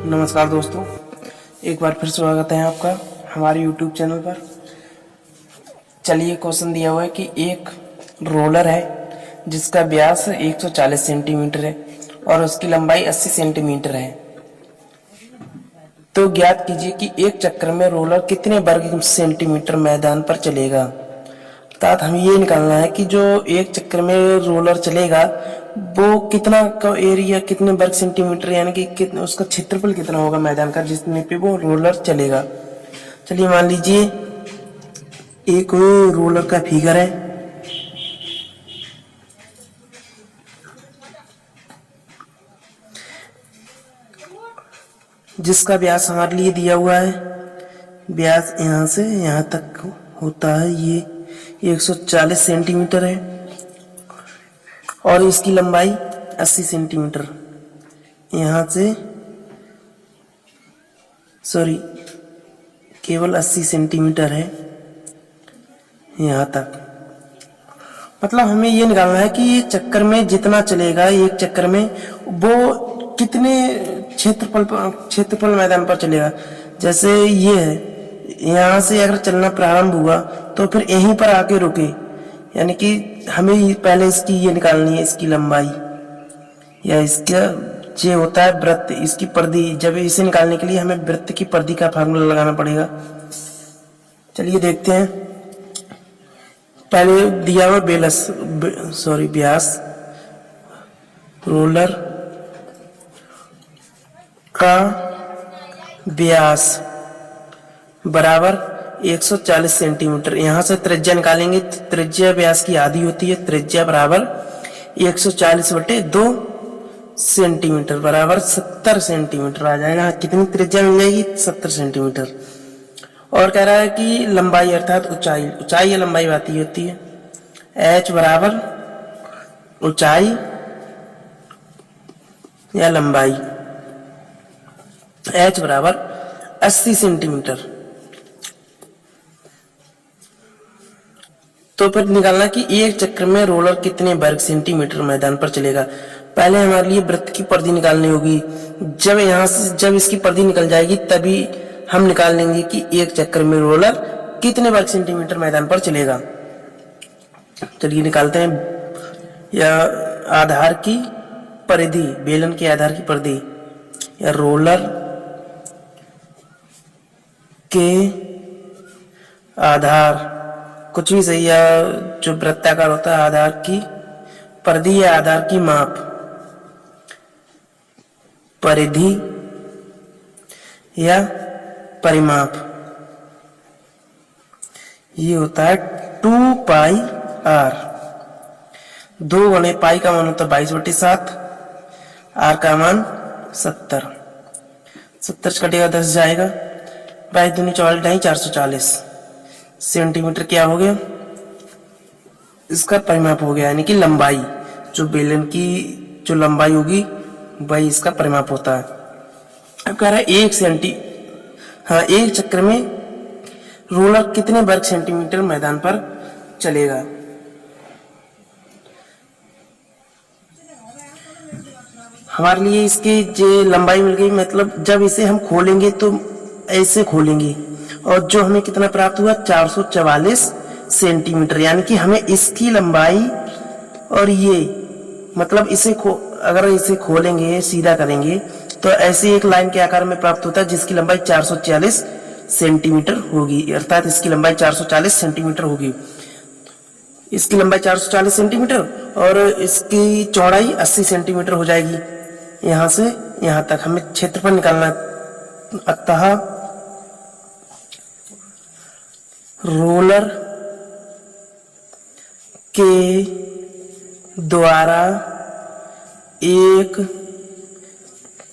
नमस्कार दोस्तों, एक बार फिर स्वागत है आपका हमारे YouTube चैनल पर। चलिए, क्वेश्चन दिया हुआ है कि एक रोलर है जिसका व्यास 140 सेंटीमीटर है और उसकी लंबाई 80 सेंटीमीटर है। तो ज्ञात कीजिए कि एक चक्कर में रोलर कितने वर्ग सेंटीमीटर मैदान पर चलेगा। अर्थात हमें ये निकालना है कि जो एक चक्कर में रोलर चलेगा वो कितना का एरिया, कितने वर्ग सेंटीमीटर, यानी कि कितना उसका क्षेत्रफल कितना होगा मैदान का जिसमें पे वो रोलर चलेगा। चलिए, मान लीजिए एक रोलर का फिगर है। जिसका व्यास हमारे लिए दिया हुआ है, व्यास यहाँ से यहाँ तक होता है, ये 140 सेंटीमीटर है और इसकी लंबाई 80 सेंटीमीटर। यहाँ से केवल 80 सेंटीमीटर है यहाँ तक। मतलब हमें ये निकालना है कि ये चक्कर में जितना चलेगा, एक चक्कर में वो कितने क्षेत्रफल मैदान पर चलेगा। जैसे ये है, यहाँ से अगर चलना प्रारंभ हुआ तो फिर यहीं पर आके रुके, यानी कि हमें पहले इसकी ये निकालनी है, इसकी लंबाई, या इसका ये होता है वृत्त, इसकी परिधि। जब इसे निकालने के लिए हमें वृत्त की परिधि का फार्मूला लगाना पड़ेगा। चलिए देखते हैं। पहले दिया हुआ व्यास रोलर का व्यास बराबर 140 सेंटीमीटर। यहाँ से त्रिज्या निकालेंगे, त्रिज्या व्यास की आधी होती है। त्रिज्या बराबर 140/2 सेंटीमीटर बराबर 70 सेंटीमीटर आ जाएगा। कितनी त्रिज्या मिल जाएगी? 70 सेंटीमीटर। और कह रहा है कि लंबाई अर्थात ऊंचाई या लंबाई बात ही होती है। h बराबर ऊंचाई या लंबाई, h बराबर 80 सेंटीमीटर। तो फिर निकालना कि एक चक्र में रोलर कितने वर्ग सेंटीमीटर मैदान पर चलेगा। पहले हमारे लिए वृत्त की परिधि निकालनी होगी। जब इसकी परिधि निकल जाएगी तभी हम निकाल लेंगे कि एक चक्कर में रोलर कितने वर्ग सेंटीमीटर मैदान पर चलेगा। चलिए निकालते हैं। या आधार की परिधि, बेलन के आधार की परिधि, या रोलर के आधार, कुछ भी सही, या जो वृत्ताकार होता है, आधार की परिधि या आधार की माप, परिधि या परिमाप, ये होता है 2πr। 2 गुणे पाई का मान होता है 22/7, आर का मान 70। 70 से कटेगा 10 जाएगा, 22 दूनी 44, 440 सेंटीमीटर क्या हो गया? इसका परिमाप हो गया, यानी कि लंबाई। जो बेलन की जो लंबाई होगी वही इसका परिमाप होता है। अब कह रहा है एक चक्कर में रोलर कितने वर्ग सेंटीमीटर मैदान पर चलेगा। हमारे लिए इसकी जो लंबाई मिल गई, मतलब जब इसे हम खोलेंगे तो ऐसे खोलेंगे, और जो हमें कितना प्राप्त हुआ 444 सेंटीमीटर, यानी कि हमें इसकी लंबाई और ये, मतलब अगर इसे खोलेंगे, सीधा करेंगे तो ऐसे एक लाइन के आकार में प्राप्त होता है जिसकी लंबाई 440 सेंटीमीटर होगी। अर्थात इसकी लंबाई 440 सेंटीमीटर होगी। इसकी लंबाई 440 सेंटीमीटर और इसकी चौड़ाई 80 सेंटीमीटर हो जाएगी। यहां से यहां तक हमें क्षेत्रफल निकालना। अतः रोलर के द्वारा एक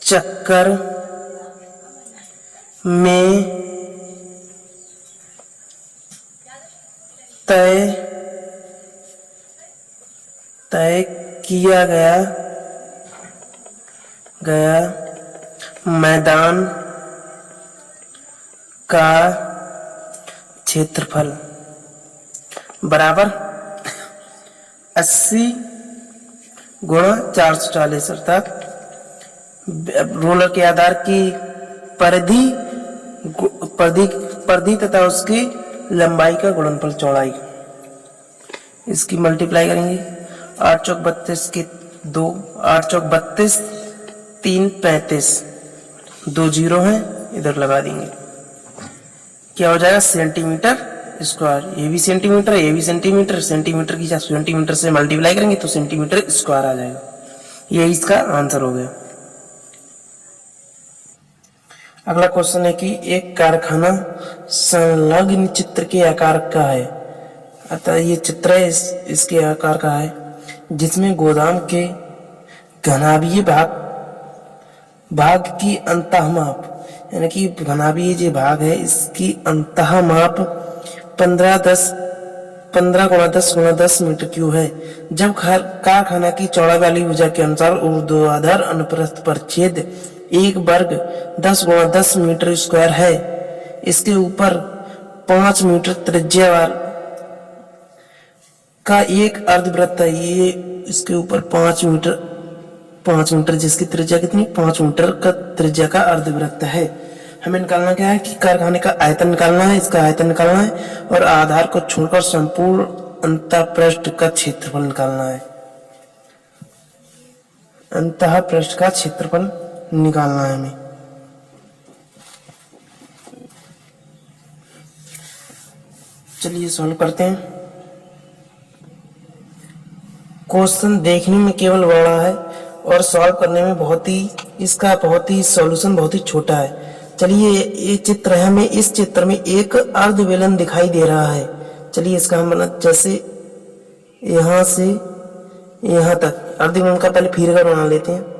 चक्कर में तय किया गया मैदान का क्षेत्रफल बराबर 80 × 440, अर्थात रोलर के आधार की परिधि परिधि परिधि तथा उसकी लंबाई का गुणनफल चौड़ाई। इसकी मल्टीप्लाई करेंगे। 8 चौक 32 के 2, 8 चौक 32, 3 35, 2 जीरो हैं इधर लगा देंगे। क्या हो जाएगा सेंटीमीटर स्क्वायर। ये भी सेंटीमीटर, ये भी सेंटीमीटर, सेंटीमीटर की सेंटीमीटर से मल्टीप्लाई करेंगे तो सेंटीमीटर स्क्वायर आ जाएगा। ये इसका आंसर हो गया। अगला क्वेश्चन है कि एक कारखाना संलग्न चित्र के आकार का है, अतः ये चित्र है इसके आकार का है, जिसमें गोदाम के घनाभीय भाग की अंतः माप, यानी कि घनाभीय जो भाग है इसकी अंतः माप 15 × 10 × 10 मीटर क्यूब है। जब कारखाना की चौड़ाई वाली भुजा के अनुसार ऊर्ध्वाधर अनुप्रस्थ पर छेद एक वर्ग 10 × 10 मीटर स्क्वायर है, इसके ऊपर 5 मीटर त्रिज्या का एक अर्धवृत्त है। ये इसके ऊपर 5 मीटर जिसकी त्रिज्या कितनी 5 मीटर का त्रिज्या का अर्धवृत्त है। हमें निकालना क्या है कि कारखाने का आयतन निकालना है, इसका आयतन निकालना है और आधार को छोड़कर संपूर्ण अंतःपृष्ठ का क्षेत्रफल निकालना है। अंतःपृष्ठ का क्षेत्रफल निकालना है हमें। चलिए सॉल्व करते हैं। क्वेश्चन देखने में केवल बड़ा है और सॉल्व करने में इसका सॉल्यूशन बहुत ही छोटा है। चलिए ये चित्र है, हमें इस चित्र में एक अर्धवेलन दिखाई दे रहा है। चलिए इसका हम जैसे यहां से यहां तक अर्धवेलन का पहले फिगर बना लेते हैं।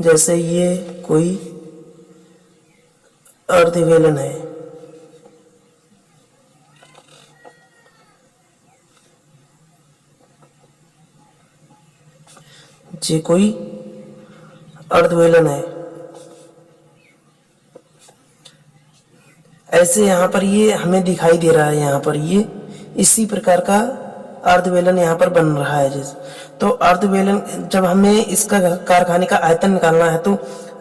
जैसे ये कोई अर्धवेलन है, ये कोई अर्धवेलन है। ऐसे यहाँ पर ये हमें दिखाई दे रहा है, यहाँ पर ये इसी प्रकार का अर्धवेलन यहाँ पर बन रहा है। जैसे तो अर्धवेलन जब हमें इसका कारखाने का आयतन निकालना है तो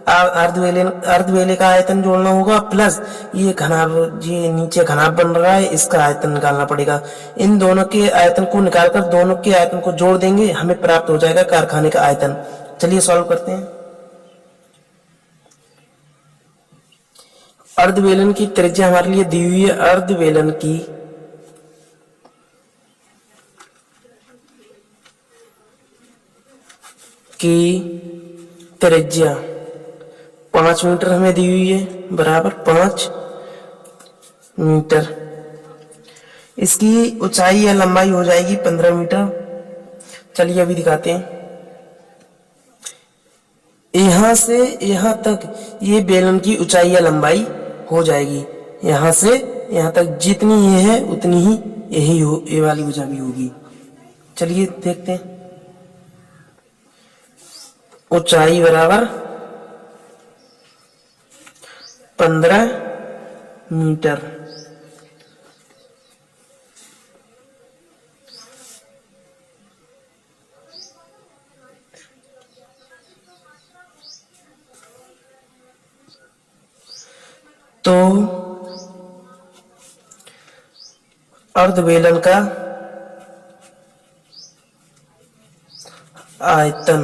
अर्धवेले का आयतन जोड़ना होगा प्लस ये नीचे घनाभ बन रहा है इसका आयतन निकालना पड़ेगा। इन दोनों के आयतन को निकालकर दोनों के आयतन को जोड़ देंगे, हमें प्राप्त हो जाएगा कारखाने का आयतन। चलिए सॉल्व करते हैं। अर्धवेलन की त्रिज्या हमारे लिए दी हुई है। अर्धवेलन की त्रिज्या 5 मीटर हमें दी हुई है, बराबर 5 मीटर। इसकी ऊंचाई या लंबाई हो जाएगी 15 मीटर। चलिए अभी दिखाते हैं। यहां से यहां तक ये बेलन की ऊंचाई या लंबाई हो जाएगी। यहां से यहां तक जितनी ये है उतनी ही ये वाली भुजा भी होगी। चलिए देखते हैं। ऊंचाई बराबर 15 मीटर। तो अर्धवेलन का आयतन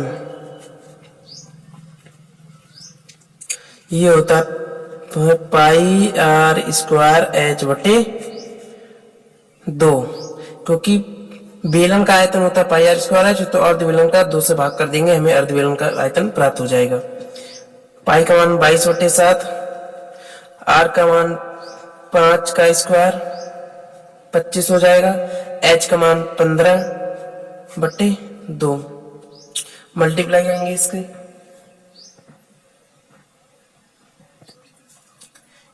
ये होता है पाई आर स्क्वायर एच बटे 2, क्योंकि बेलन का आयतन होता है पाई आर स्क्वायर एच, तो अर्धवेलन का 2 से भाग कर देंगे, हमें अर्धवेलन का आयतन प्राप्त हो जाएगा। पाई का मान 22 बटे 7, आर का मान 5 का स्क्वायर 25 हो जाएगा, एच का मान 15 बटे 2। मल्टीप्लाई करेंगे इसके।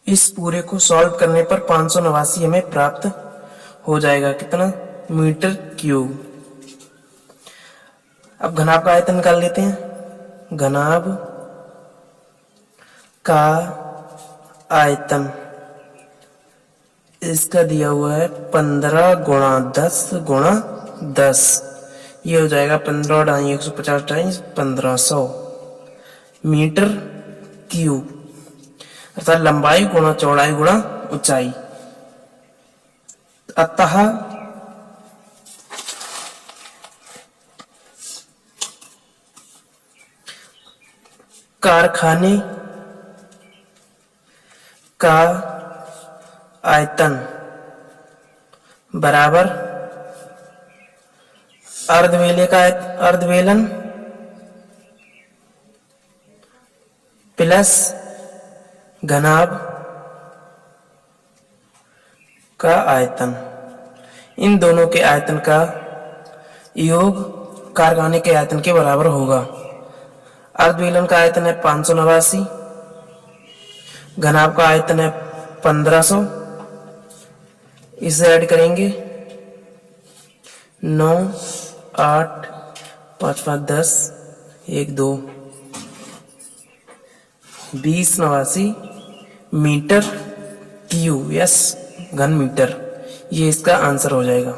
इस पूरे को सॉल्व करने पर 589 हमें प्राप्त हो जाएगा। कितना? Metre cube. अब घनाभ का आयतन निकाल लेते हैं। घनाभ का आयतन इसका दिया हुआ है 15 × 10 × 10। ये हो जाएगा 15 × 150 × 1500। मीटर क्यूब, अर्थात लंबाई गुणा चौड़ाई गुणा ऊंचाई। अतः कारखाने का आयतन बराबर अर्धवेलन प्लस घनाभ का आयतन। इन दोनों के आयतन का योग कारखाने के आयतन के बराबर होगा। अर्धवेलन का आयतन है 589, घनाभ का आयतन है 1500। इसे ऐड करेंगे 9 8 5 5 10 1 2 2089 मीटर क्यूब, यस घन मीटर। ये इसका आंसर हो जाएगा।